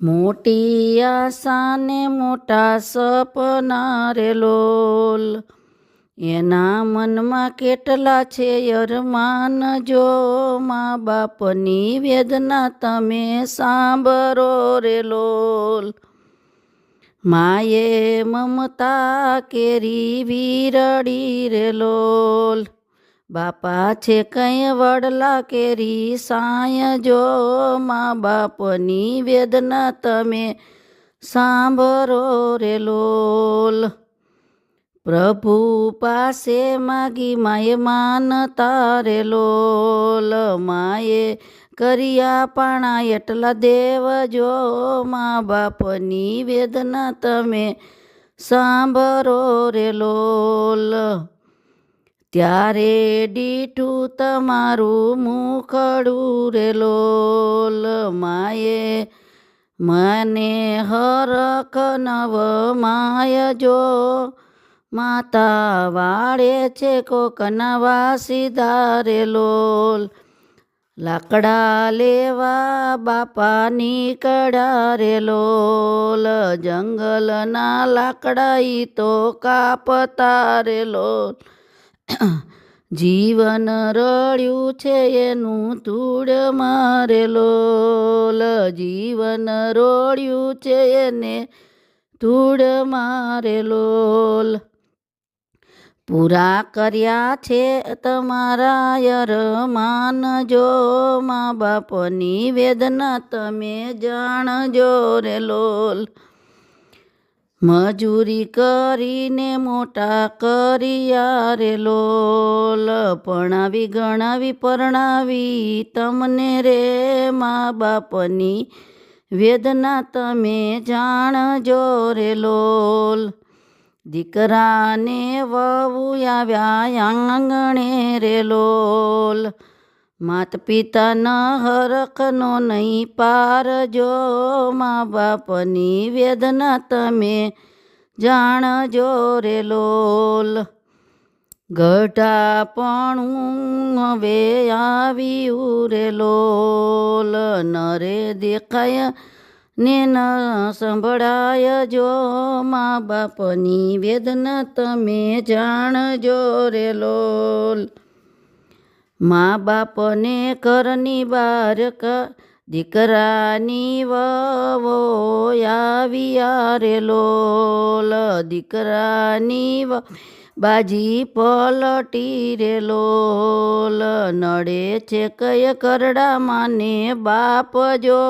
મોટી આશા ને મોટા સપના રે લોલ, એના મનમાં કેટલા છે અરમાન, જો મા બાપની વેદના તમે સાંભળો રે લોલ. માએ મમતા કેરી વીરડી રે લોલ, બાપા છે કંઈ વડલા કેરી સાય, જો મા બાપની વેદના તમે સાંભળો રે લોલ. પ્રભુ પાસે માગી માએ માનતા રે લોલ, માએ કર્યા પાણા એટલા દેવ, જો મા બાપની વેદના તમે સાંભળો રે લોલ. ત્યારે દીઠું તમારું મુખડું રે લોલ, માએ મને હરખ નવ માય, જો માતા વાળે છે કોકના વાસીદા રે લોલ. લાકડા લેવા બાપા નીકળ્યા રે લોલ, જંગલના લાકડા ઈ તો કાપતા રે લોલ. જીવન રળ્યું છે એનું ધૂળ મારે લોલ, જીવન રોળ્યું છે એને ધૂળ મારે લોલ. પૂરા કર્યા છે તમારા અરમાન, જો મા બાપની વેદના તમે જાણજો રે લોલ. મજૂરી કરીને મોટા કર્યા રે લોલ, ભણાવી ગણાવી પરણાવી તમને રે, મા બાપની વેદના તમે જાણજો રે લોલ. દીકરાને વહુ આવ્યા આંગણે રે લોલ, માત પિતાના હરખનો નહીં પાર, જો મા બાપની વેદના તમે જાણજો રે લોલ. ગઢાપણું હવે આવ્યું રે લોલ, નરે દેખાય ને ન સંભળાય, જો મા બાપની વેદના તમે જાણજો રે લોલ. મા બાપને ઘરની બહાર દીકરાની વહુ આવ્યા રે લોલ, દીકરાની બાજી પલટી રે લોલ. નડે છે કય કરડા માને બાપ, જો